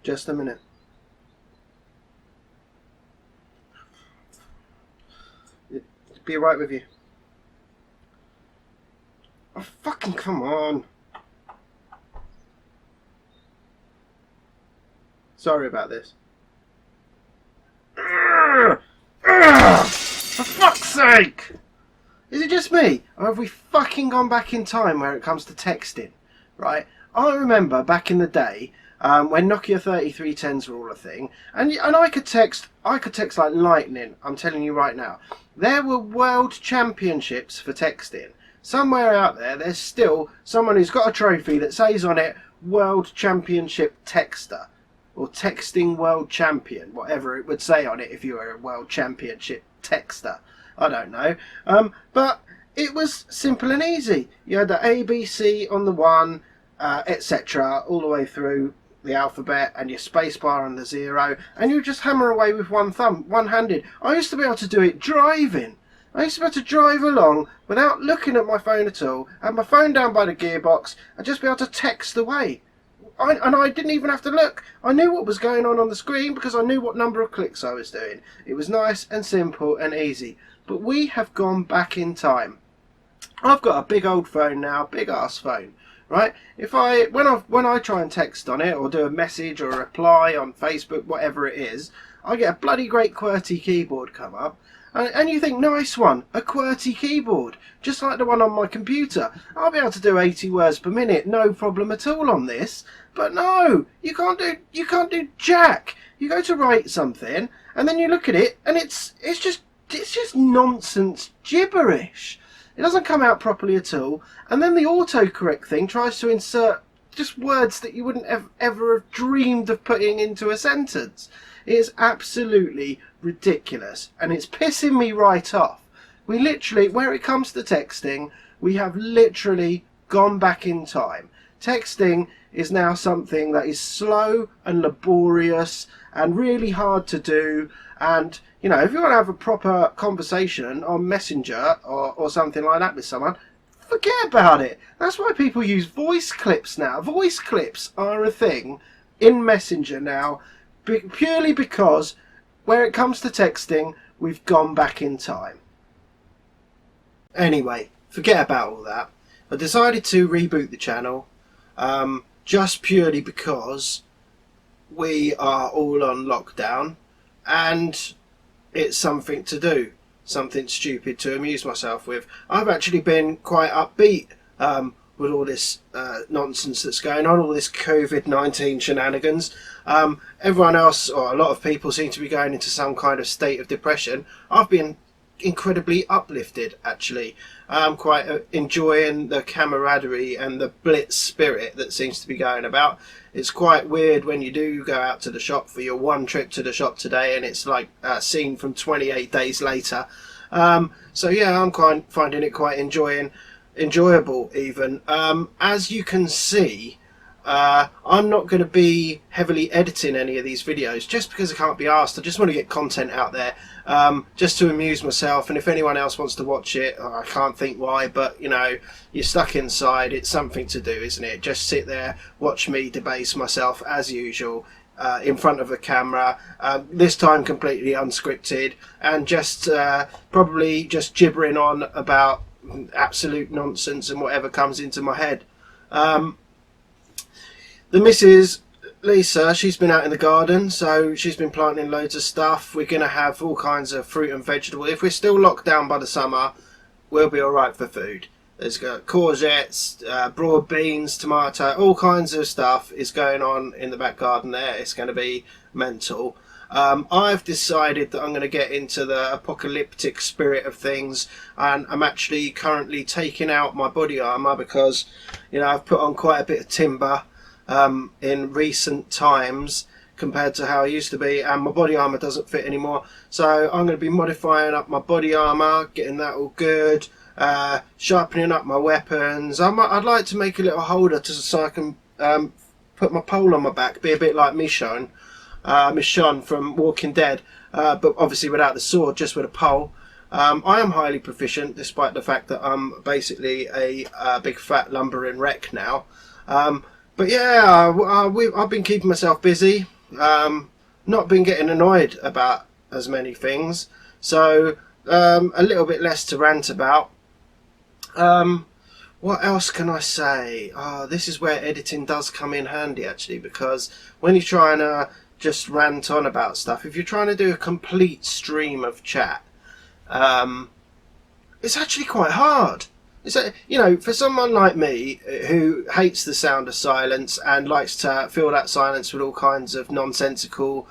Just a minute. Be right with you. Oh, fucking come on. Sorry about this. For fuck's sake! Is it just me? Or have we fucking gone back in time where it comes to texting? Right? I remember back in the day when Nokia 3310s were all a thing, and I could text like lightning. I'm telling you right now. There were world championships for texting. Somewhere out there, there's still someone who's got a trophy that says on it, World Championship Texter. Or Texting World Champion, whatever it would say on it if you were a World Championship Texter. I don't know. But it was simple and easy. You had the ABC on the one, etc. all the way through the alphabet, and your spacebar on the 0, and you just hammer away with one thumb, one-handed. I used to be able to do it driving. I used to be able to drive along without looking at my phone at all, have my phone down by the gearbox, and just be able to text away. And I didn't even have to look. I knew what was going on the screen because I knew what number of clicks I was doing. It was nice and simple and easy. But we have gone back in time. I've got a big old phone now, big ass phone, right? When I try and text on it or do a message or a reply on Facebook, whatever it is, I get a bloody great QWERTY keyboard come up. And you think, nice one, a QWERTY keyboard, just like the one on my computer. I'll be able to do 80 words per minute, no problem at all on this. But no, you can't do jack. You go to write something, and then you look at it, and it's just nonsense gibberish. It doesn't come out properly at all. And then the autocorrect thing tries to insert just words that you wouldn't ever have dreamed of putting into a sentence. It is absolutely ridiculous, and it's pissing me right off. We literally, where it comes to texting, we have literally gone back in time. Texting is now something that is slow and laborious and really hard to do. And, you know, if you want to have a proper conversation on Messenger or something like that with someone, forget about it. That's why people use voice clips now. Voice clips are a thing in Messenger now, purely because where it comes to texting, we've gone back in time. Anyway, forget about all that. I decided to reboot the channel just purely because we are all on lockdown and it's something to do, something stupid to amuse myself with. I've actually been quite upbeat with all this nonsense that's going on, all this COVID-19 shenanigans. Everyone else, or a lot of people, seem to be going into some kind of state of depression. I've been incredibly uplifted, actually. I'm quite enjoying the camaraderie and the blitz spirit that seems to be going about. It's quite weird when you do go out to the shop for your one trip to the shop today and it's like a scene from 28 days later. So yeah, I'm finding it quite enjoyable even. As you can see, I'm not going to be heavily editing any of these videos just because I can't be asked. I just want to get content out there just to amuse myself, and if anyone else wants to watch it, I can't think why, but you know, you're stuck inside, it's something to do, isn't it? Just sit there, watch me debase myself as usual in front of a camera, this time completely unscripted, and just probably just gibbering on about absolute nonsense and whatever comes into my head. The missus, Lisa, she's been out in the garden, so she's been planting loads of stuff. We're going to have all kinds of fruit and vegetable. If we're still locked down by the summer, we'll be alright for food. There's got courgettes, broad beans, tomato, all kinds of stuff is going on in the back garden there. It's going to be mental. I've decided that I'm going to get into the apocalyptic spirit of things, and I'm actually currently taking out my body armour because, you know, I've put on quite a bit of timber in recent times compared to how I used to be, and my body armour doesn't fit anymore. So I'm going to be modifying up my body armour, getting that all good, sharpening up my weapons. I'd like to make a little holder so I can put my pole on my back, be a bit like Michonne from Walking Dead, but obviously without the sword, just with a pole. I am highly proficient, despite the fact that I'm basically a big fat lumbering wreck now. But yeah, I've been keeping myself busy. Not been getting annoyed about as many things, so a little bit less to rant about. What else can I say? This is where editing does come in handy, actually, because when you're trying to just rant on about stuff, if you're trying to do a complete stream of chat, it's actually quite hard. For someone like me who hates the sound of silence and likes to fill that silence with all kinds of nonsensical,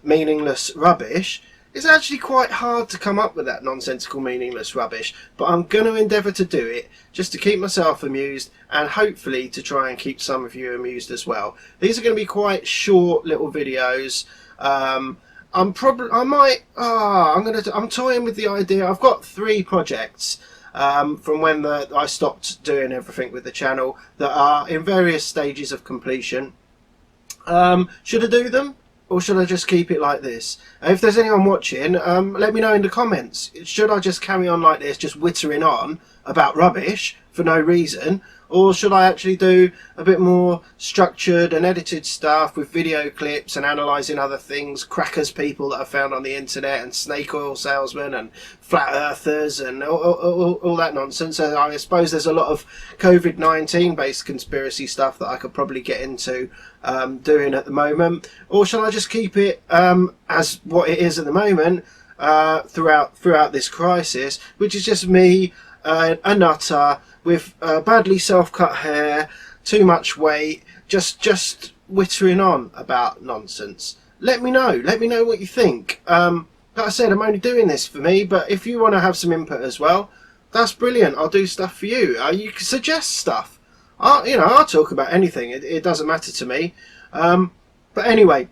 meaningless rubbish, it's actually quite hard to come up with that nonsensical, meaningless rubbish. But I'm going to endeavour to do it just to keep myself amused and hopefully to try and keep some of you amused as well. These are going to be quite short little videos. I'm toying with the idea. I've got 3 projects from when I stopped doing everything with the channel that are in various stages of completion. Should I do them, or should I just keep it like this? If there's anyone watching, let me know in the comments. Should I just carry on like this, just whittering on about rubbish for no reason? Or should I actually do a bit more structured and edited stuff with video clips and analysing other things, crackers people that I found on the internet, and snake oil salesmen and flat earthers and all that nonsense? And I suppose there's a lot of COVID-19 based conspiracy stuff that I could probably get into doing at the moment. Or shall I just keep it as what it is at the moment throughout this crisis, which is just me, a nutter with badly self-cut hair, too much weight, just whittering on about nonsense? Let me know what you think. Like I said, I'm only doing this for me, but if you want to have some input as well, that's brilliant. I'll do stuff for you. You can suggest stuff. I'll talk about anything. It doesn't matter to me. But anyway,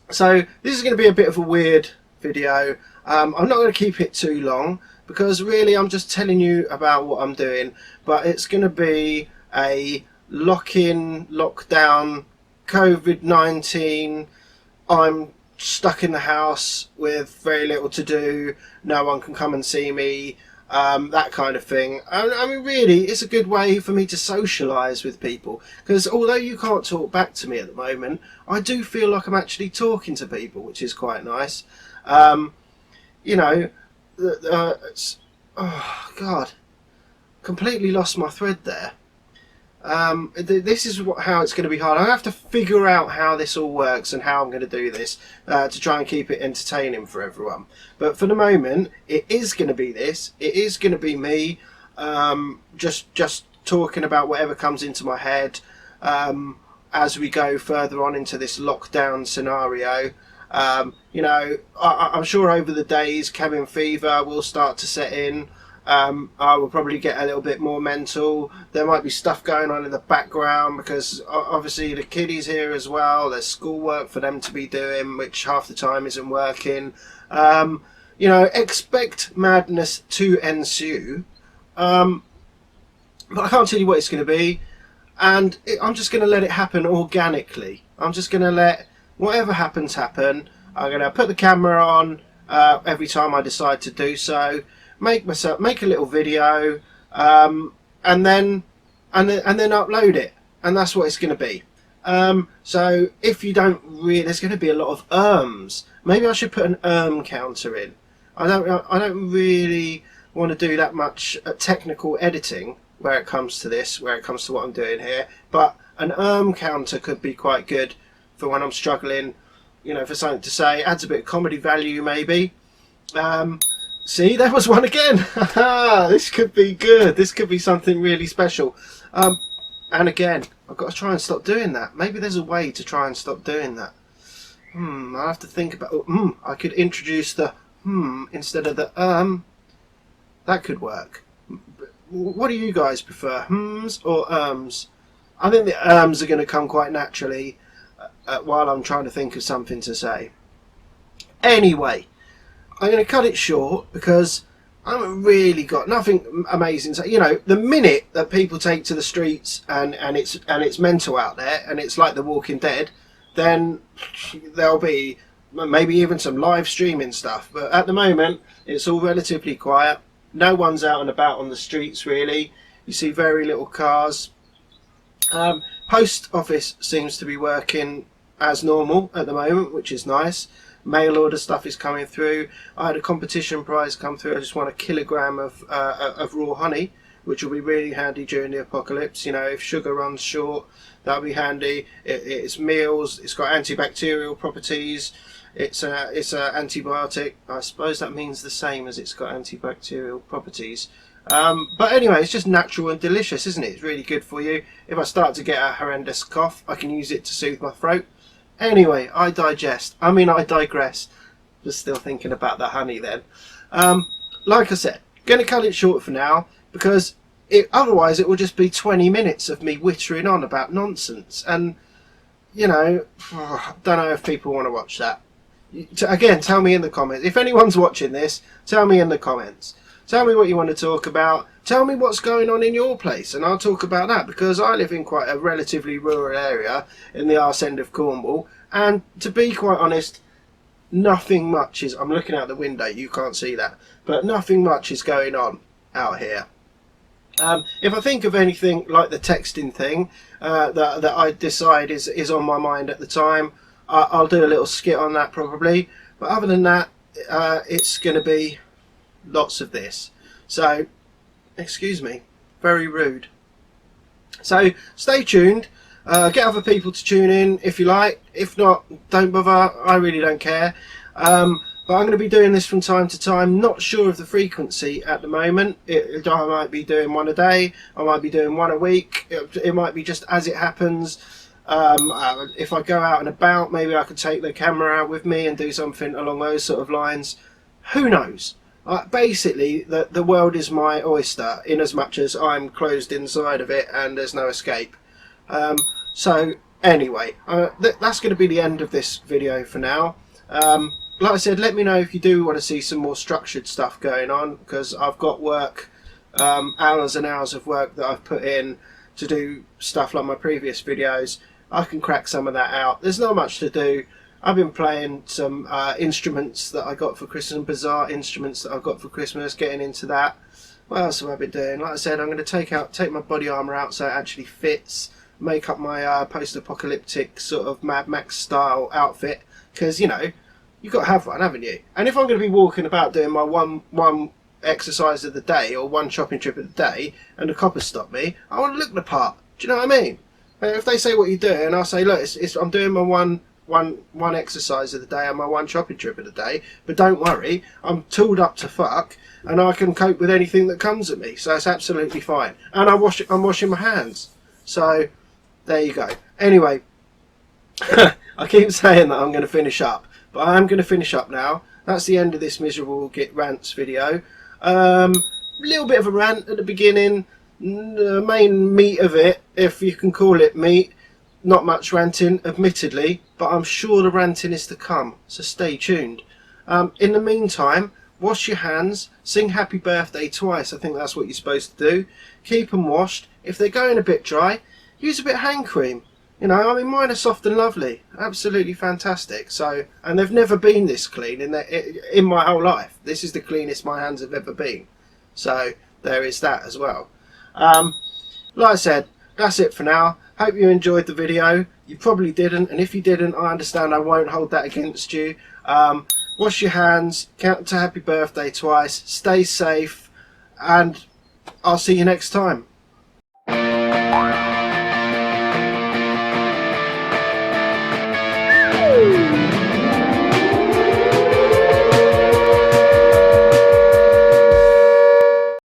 so this is going to be a bit of a weird video. I'm not going to keep it too long, because really I'm just telling you about what I'm doing, but it's going to be a lockdown, COVID-19, I'm stuck in the house with very little to do, no one can come and see me, that kind of thing. I mean, really, it's a good way for me to socialise with people, because although you can't talk back to me at the moment, I do feel like I'm actually talking to people, which is quite nice. Oh God, completely lost my thread there. This is how it's going to be hard. I have to figure out how this all works and how I'm going to do this to try and keep it entertaining for everyone. But for the moment, it is going to be this. It is going to be me just talking about whatever comes into my head as we go further on into this lockdown scenario. I'm sure over the days cabin fever will start to set in. I will probably get a little bit more mental. There might be stuff going on in the background because obviously the kiddies here as well. There's schoolwork for them to be doing, which half the time isn't working. Expect madness to ensue. But I can't tell you what it's going to be, and I'm just going to let it happen organically. I'm just going to let whatever happens happen. I'm going to put the camera on every time I decide to do so. Make a little video, and then upload it, and that's what it's going to be. So if you don't really, there's going to be a lot of ums. Maybe I should put an counter in. I don't really want to do that much technical editing where it comes to this, where it comes to what I'm doing here. But an counter could be quite good for when I'm struggling, for something to say. Adds a bit of comedy value, maybe. See, there was one again. This could be good. This could be something really special. And again, I've got to try and stop doing that. Maybe there's a way to try and stop doing that. I'll have to think about. I could introduce the instead of the That could work. What do you guys prefer, hms or ums? I think the ums are going to come quite naturally while I'm trying to think of something to say. Anyway, I'm going to cut it short because I haven't really got nothing amazing. So, the minute that people take to the streets and it's mental out there and it's like The Walking Dead, then there'll be maybe even some live streaming stuff. But at the moment, it's all relatively quiet. No one's out and about on the streets really. You see very little cars. Post office seems to be working as normal at the moment, which is nice. Mail order stuff is coming through. I had a competition prize come through. I just won a kilogram of raw honey, which will be really handy during the apocalypse. You know, if sugar runs short, that'll be handy. It's meals. It's got antibacterial properties. It's a antibiotic. I suppose that means the same as it's got antibacterial properties. But anyway, it's just natural and delicious, isn't it? It's really good for you. If I start to get a horrendous cough, I can use it to soothe my throat. Anyway, I digress. Just still thinking about the honey then. Like I said, going to cut it short for now, because otherwise it will just be 20 minutes of me whittering on about nonsense. And, you know, don't know if people want to watch that. Again, tell me in the comments. If anyone's watching this, tell me in the comments. Tell me what you want to talk about. Tell me what's going on in your place, and I'll talk about that, because I live in quite a relatively rural area in the arse end of Cornwall, and to be quite honest, nothing much is... I'm looking out the window, you can't see that, but nothing much is going on out here. If I think of anything like the texting thing that I decide is on my mind at the time, I'll do a little skit on that probably, but other than that, it's going to be lots of this. So, excuse me, very rude. So, stay tuned. Get other people to tune in if you like. If not, don't bother. I really don't care. But I'm going to be doing this from time to time. Not sure of the frequency at the moment. I might be doing one a day. I might be doing one a week. It might be just as it happens. If I go out and about, maybe I could take the camera out with me and do something along those sort of lines. Who knows? Basically, the world is my oyster, in as much as I'm closed inside of it and there's no escape. So anyway, that's going to be the end of this video for now. Like I said, let me know if you do want to see some more structured stuff going on, because I've got work, hours and hours of work that I've put in to do stuff like my previous videos. I can crack some of that out. There's not much to do. I've been playing some instruments that I got for Christmas, and bizarre instruments that I got for Christmas, getting into that. What else have I been doing? Like I said, I'm going to take my body armour out so it actually fits, make up my post-apocalyptic sort of Mad Max style outfit, because, you know, you've got to have one, haven't you? And if I'm going to be walking about doing my one exercise of the day, or one shopping trip of the day, and the coppers stop me, I want to look the part. Do you know what I mean? And if they say what you're doing, I'll say, look, I'm doing my one exercise of the day and my one shopping trip of the day, but don't worry, I'm tooled up to fuck and I can cope with anything that comes at me, so it's absolutely fine. And I'm washing my hands, so there you go. Anyway, I keep saying that I'm going to finish up, but I am going to finish up now. That's the end of this miserable Git Rants video. Little bit of a rant at the beginning. The main meat of it, if you can call it meat. Not much ranting, admittedly, but I'm sure the ranting is to come, so stay tuned. In the meantime, wash your hands, sing happy birthday twice. I think that's what you're supposed to do. Keep them washed. If they're going a bit dry, use a bit of hand cream. You know, I mean, mine are soft and lovely, absolutely fantastic. So, and they've never been this clean in my whole life. This is the cleanest my hands have ever been. So there is that as well. Like I said, that's it for now. Hope you enjoyed the video. You probably didn't, and if you didn't, I understand. I won't hold that against you. Wash your hands, count to happy birthday twice, stay safe, and I'll see you next time.